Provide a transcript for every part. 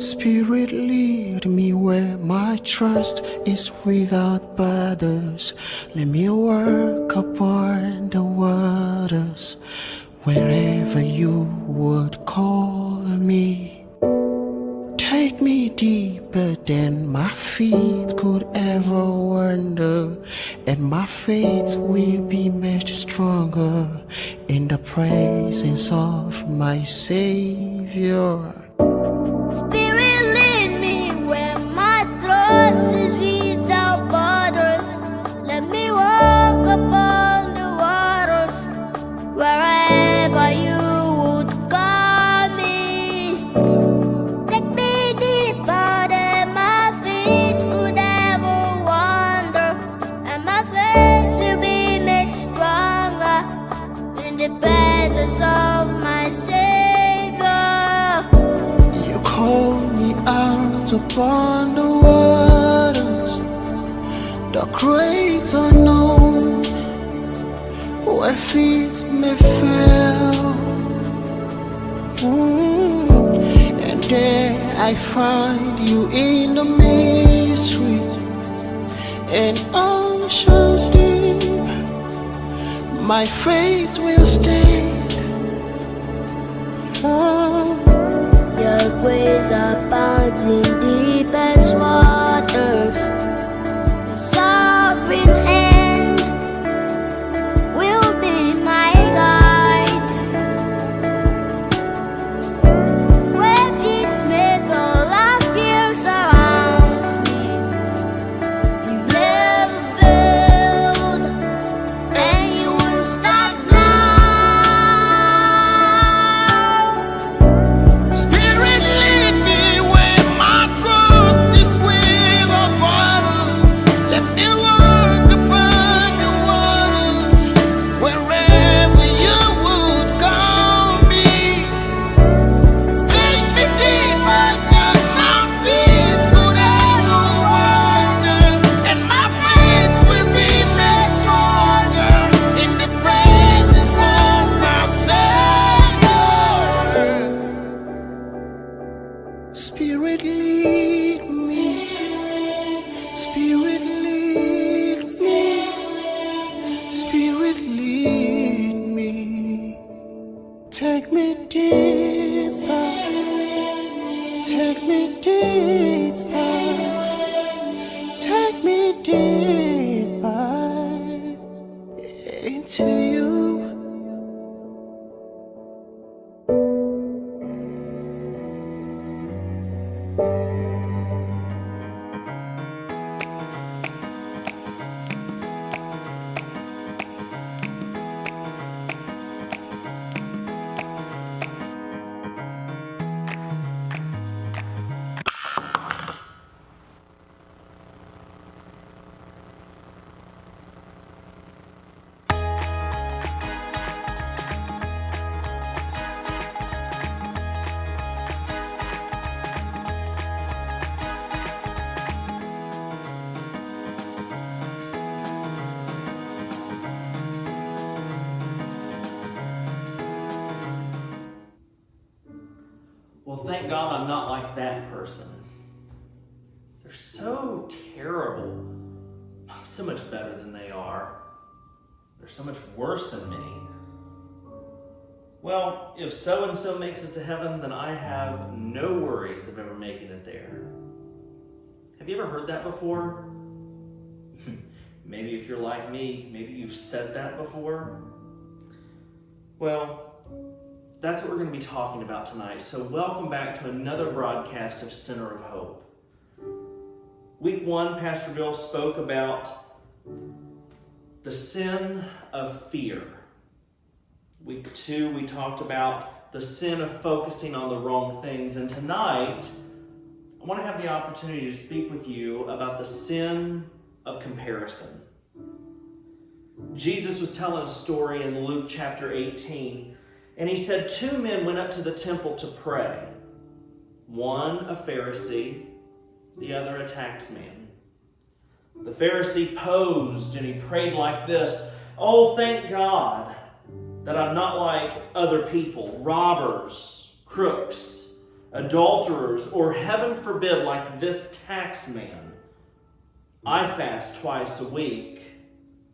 Spirit, lead me where my trust is without borders. Let me work upon the waters, wherever you would call me. Take me deeper than my feet could ever wander, and my faith will be much stronger in the presence of my Savior. Spirit, lead me where my trust is without borders. Let me walk upon the waters, wherever you would call me. Take me deeper than my feet could ever wander, and my faith will be made stronger in the presence of my Savior. Call me out upon the waters, the great unknown, where feet may fail. And there I find you in the mystery and oceans deep. My faith will stand. Your grace abounds in deepest waters. Your sovereign hand will be my guide. Where feet may fall and fear surrounds me, you never failed, and you won't stop now. Spirit, lead me. Spirit, lead me. Spirit, lead me. Take me deeper. Take me deeper. Take me deeper into you. Well, thank God I'm not like that person. They're so terrible. I'm so much better than they are. They're so much worse than me. Well, if so-and-so makes it to heaven, then I have no worries of ever making it there. Have you ever heard that before? Maybe if you're like me, maybe you've said that before. Well, that's what we're going to be talking about tonight. So welcome back to another broadcast of Center of Hope. Week 1, Pastor Bill spoke about the sin of fear. Week 2, we talked about the sin of focusing on the wrong things. And tonight, I want to have the opportunity to speak with you about the sin of comparison. Jesus was telling a story in Luke chapter 18. And he said 2 men went up to the temple to pray. One a Pharisee, the other a tax man. The Pharisee posed and he prayed like this: "Oh, thank God that I'm not like other people, robbers, crooks, adulterers, or heaven forbid, like this tax man. I fast twice a week,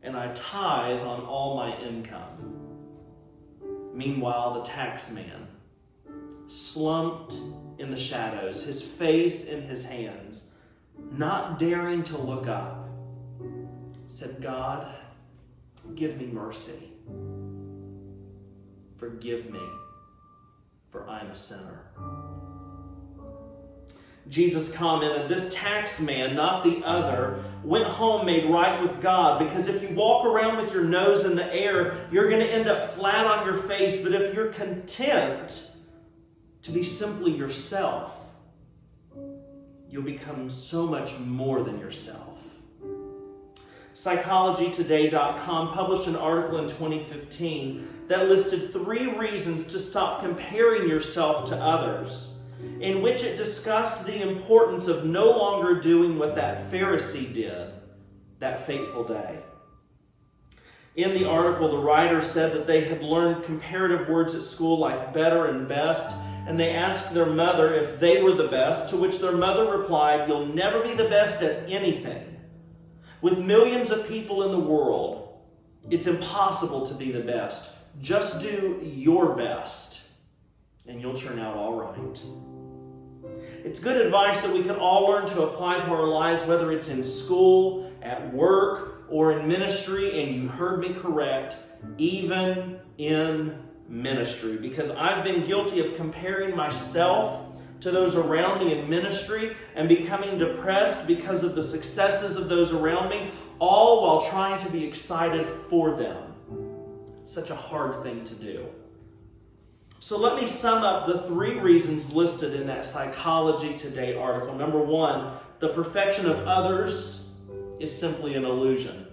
and I tithe on all my income. Meanwhile, the tax man, slumped in the shadows, his face in his hands, not daring to look up, said, God, give me mercy. Forgive me, for I am a sinner. Jesus commented, this tax man, not the other, went home made right with God, because if you walk around with your nose in the air, you're going to end up flat on your face. But if you're content to be simply yourself, you'll become so much more than yourself. PsychologyToday.com published an article in 2015 that listed 3 reasons to stop comparing yourself to others, in which it discussed the importance of no longer doing what that Pharisee did that fateful day. In the article, the writer said that they had learned comparative words at school like better and best, and they asked their mother if they were the best, to which their mother replied, you'll never be the best at anything. With millions of people in the world, it's impossible to be the best. Just do your best, and you'll turn out all right. It's good advice that we can all learn to apply to our lives, whether it's in school, at work, or in ministry, and you heard me correct, even in ministry. Because I've been guilty of comparing myself to those around me in ministry and becoming depressed because of the successes of those around me, all while trying to be excited for them. It's such a hard thing to do. So let me sum up the 3 reasons listed in that Psychology Today article. Number 1, the perfection of others is simply an illusion.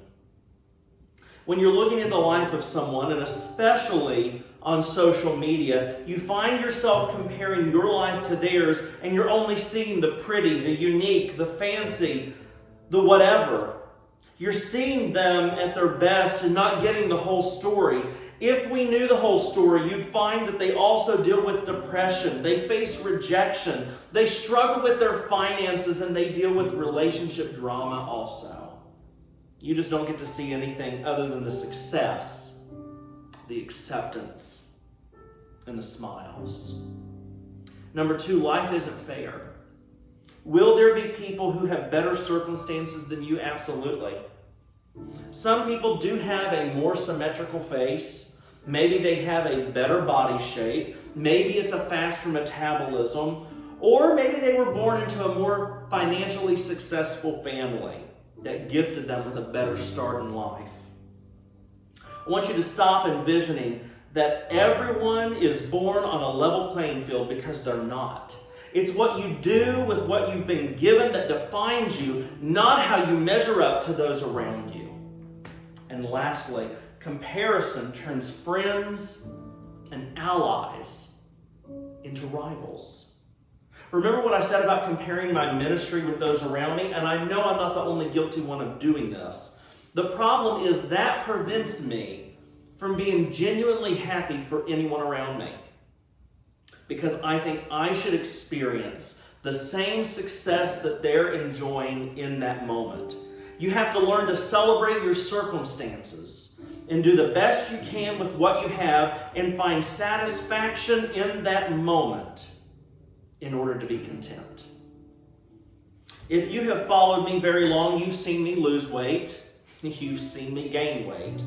When you're looking at the life of someone, and especially on social media, you find yourself comparing your life to theirs, and you're only seeing the pretty, the unique, the fancy, the whatever. You're seeing them at their best and not getting the whole story. If we knew the whole story, you'd find that they also deal with depression. They face rejection. They struggle with their finances, and they deal with relationship drama also. You just don't get to see anything other than the success, the acceptance, and the smiles. Number 2, life isn't fair. Will there be people who have better circumstances than you? Absolutely. Some people do have a more symmetrical face. Maybe they have a better body shape. Maybe it's a faster metabolism. Or maybe they were born into a more financially successful family that gifted them with a better start in life. I want you to stop envisioning that everyone is born on a level playing field, because they're not. It's what you do with what you've been given that defines you, not how you measure up to those around you. And lastly, comparison turns friends and allies into rivals. Remember what I said about comparing my ministry with those around me? And I know I'm not the only guilty one of doing this. The problem is that prevents me from being genuinely happy for anyone around me, because I think I should experience the same success that they're enjoying in that moment. You have to learn to celebrate your circumstances and do the best you can with what you have and find satisfaction in that moment in order to be content. If you have followed me very long, you've seen me lose weight, you've seen me gain weight.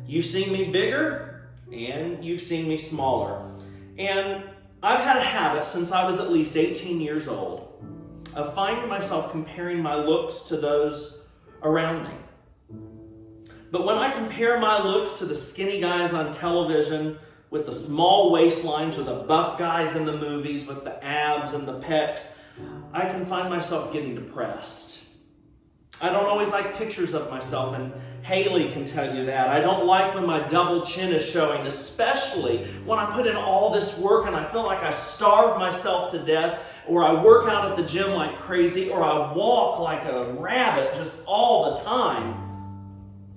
You've seen me bigger, and you've seen me smaller. And I've had a habit since I was at least 18 years old of finding myself comparing my looks to those around me. But when I compare my looks to the skinny guys on television with the small waistlines, or the buff guys in the movies with the abs and the pecs, I can find myself getting depressed. I don't always like pictures of myself, and Haley can tell you that. I don't like when my double chin is showing, especially when I put in all this work and I feel like I starve myself to death, or I work out at the gym like crazy, or I walk like a rabbit just all the time.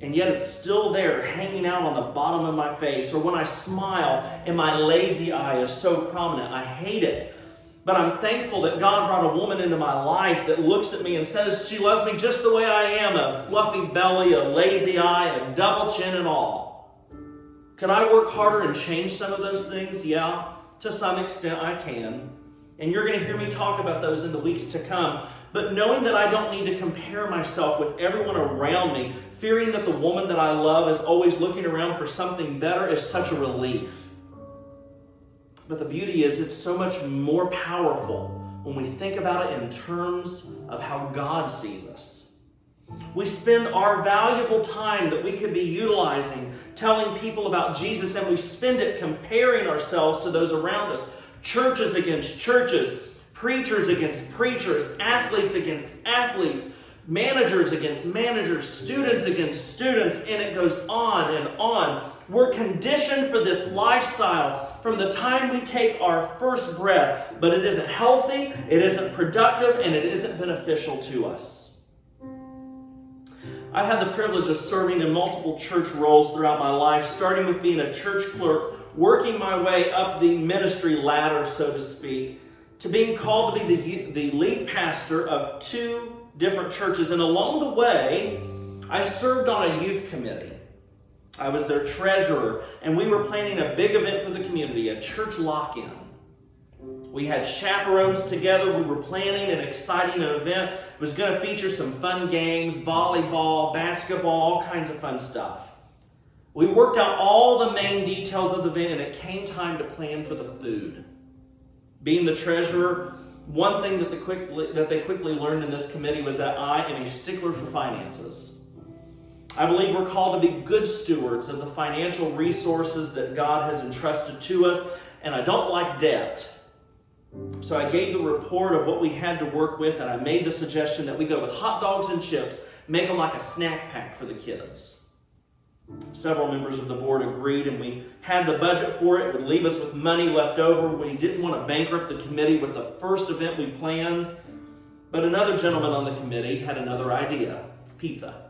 And yet it's still there, hanging out on the bottom of my face. Or when I smile and my lazy eye is so prominent. I hate it. But I'm thankful that God brought a woman into my life that looks at me and says she loves me just the way I am, a fluffy belly, a lazy eye, a double chin and all. Can I work harder and change some of those things? Yeah, to some extent I can. And you're going to hear me talk about those in the weeks to come. But knowing that I don't need to compare myself with everyone around me, fearing that the woman that I love is always looking around for something better, is such a relief. But the beauty is, it's so much more powerful when we think about it in terms of how God sees us. We spend our valuable time that we could be utilizing telling people about Jesus, and we spend it comparing ourselves to those around us. Churches against churches, preachers against preachers, athletes against athletes, managers against managers, students against students, and it goes on and on. We're conditioned for this lifestyle from the time we take our first breath, but it isn't healthy, it isn't productive, and it isn't beneficial to us. I've had the privilege of serving in multiple church roles throughout my life, starting with being a church clerk, working my way up the ministry ladder, so to speak, to being called to be the lead pastor of 2 different churches. And along the way, I served on a youth committee. I was their treasurer, and we were planning a big event for the community, a church lock-in. We had chaperones together. We were planning an exciting event. It was going to feature some fun games, volleyball, basketball, all kinds of fun stuff. We worked out all the main details of the event, and it came time to plan for the food. Being the treasurer, one thing that they quickly learned in this committee was that I am a stickler for finances. I believe we're called to be good stewards of the financial resources that God has entrusted to us, and I don't like debt. So I gave the report of what we had to work with, and I made the suggestion that we go with hot dogs and chips, make them like a snack pack for the kids. Several members of the board agreed, and we had the budget for it. It would leave us with money left over. We didn't want to bankrupt the committee with the first event we planned, but another gentleman on the committee had another idea: pizza.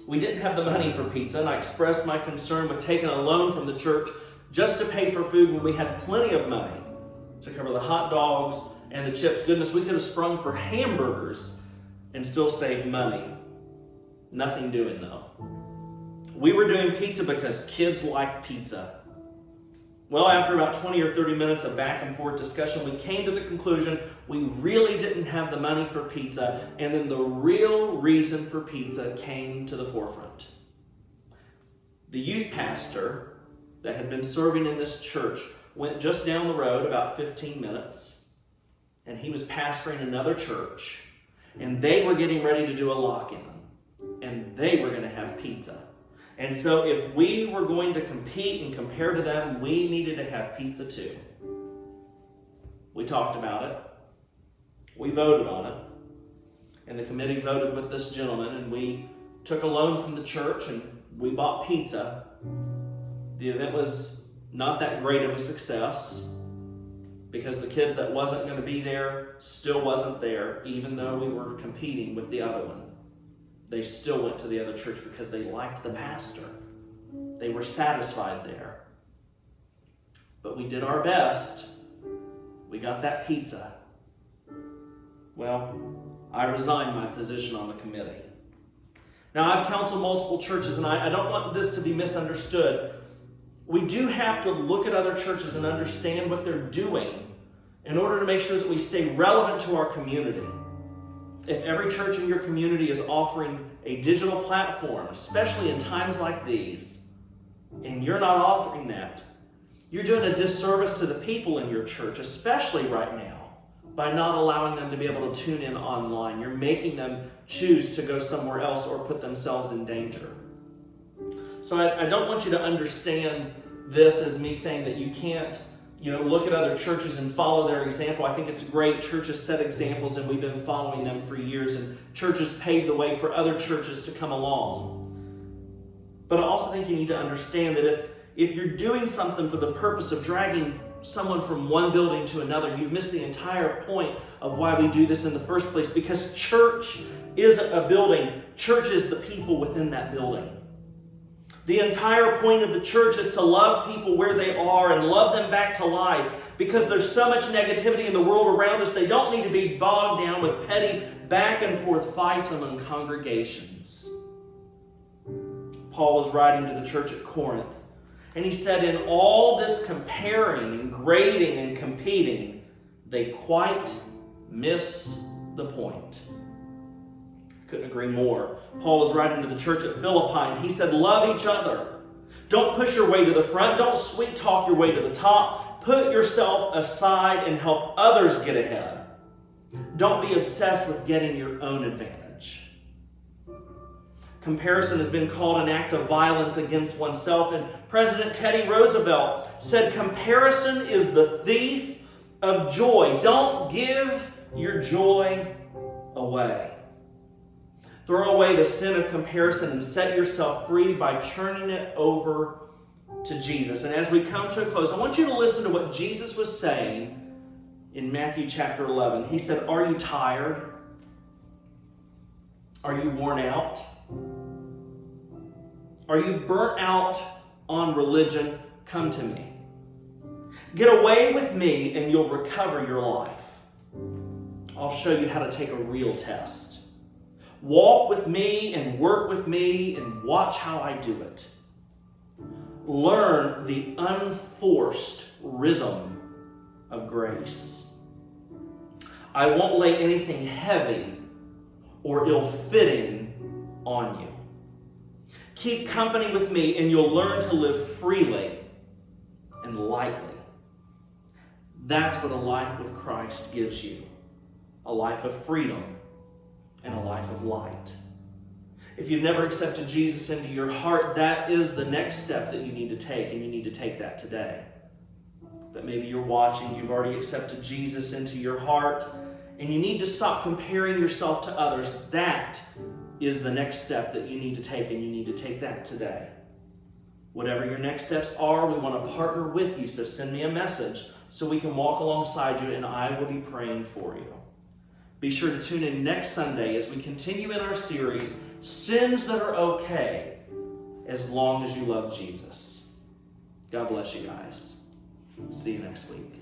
We didn't have the money for pizza, and I expressed my concern with taking a loan from the church just to pay for food when we had plenty of money to cover the hot dogs and the chips. Goodness, we could have sprung for hamburgers and still saved money. Nothing doing though. We were doing pizza because kids like pizza. Well, after about 20 or 30 minutes of back and forth discussion, we came to the conclusion we really didn't have the money for pizza, and then the real reason for pizza came to the forefront. The youth pastor that had been serving in this church went just down the road about 15 minutes, and he was pastoring another church, and they were getting ready to do a lock-in, and they were going to have pizza. And so if we were going to compete and compare to them, we needed to have pizza too. We talked about it. We voted on it. And the committee voted with this gentleman, and we took a loan from the church and we bought pizza. The event was not that great of a success because the kids that wasn't going to be there still wasn't there, even though we were competing with the other one. They still went to the other church because they liked the pastor. They were satisfied there. But we did our best. We got that pizza. Well, I resigned my position on the committee. Now, I've counseled multiple churches, and I don't want this to be misunderstood. We do have to look at other churches and understand what they're doing in order to make sure that we stay relevant to our community. If every church in your community is offering a digital platform, especially in times like these, and you're not offering that, you're doing a disservice to the people in your church, especially right now, by not allowing them to be able to tune in online. You're making them choose to go somewhere else or put themselves in danger. So I don't want you to understand this as me saying that you can't look at other churches and follow their example. I think it's great. Churches set examples, and we've been following them for years, and churches pave the way for other churches to come along. But I also think you need to understand that if you're doing something for the purpose of dragging someone from one building to another, you've missed the entire point of why we do this in the first place, because church isn't a building. Church is the people within that building. The entire point of the church is to love people where they are and love them back to life, because there's so much negativity in the world around us. They don't need to be bogged down with petty back and forth fights among congregations. Paul was writing to the church at Corinth, and he said, in all this comparing and grading and competing, they quite miss the point. Couldn't agree more. Paul was writing to the church at Philippi, and he said, love each other. Don't push your way to the front. Don't sweet talk your way to the top. Put yourself aside and help others get ahead. Don't be obsessed with getting your own advantage. Comparison has been called an act of violence against oneself, and President Teddy Roosevelt said, comparison is the thief of joy. Don't give your joy away. Throw away the sin of comparison and set yourself free by turning it over to Jesus. And as we come to a close, I want you to listen to what Jesus was saying in Matthew chapter 11. He said, are you tired? Are you worn out? Are you burnt out on religion? Come to me. Get away with me and you'll recover your life. I'll show you how to take a real test. Walk with me and work with me and watch how I do it. Learn the unforced rhythm of grace. I won't lay anything heavy or ill-fitting on you. Keep company with me and you'll learn to live freely and lightly. That's what a life with Christ gives you. A life of freedom and a life of light. If you've never accepted Jesus into your heart, that is the next step that you need to take, and you need to take that today. But maybe you're watching, you've already accepted Jesus into your heart, and you need to stop comparing yourself to others. That is the next step that you need to take, and you need to take that today. Whatever your next steps are, we want to partner with you, so send me a message so we can walk alongside you, and I will be praying for you. Be sure to tune in next Sunday as we continue in our series, Sins That Are Okay, as long as you love Jesus. God bless you guys. See you next week.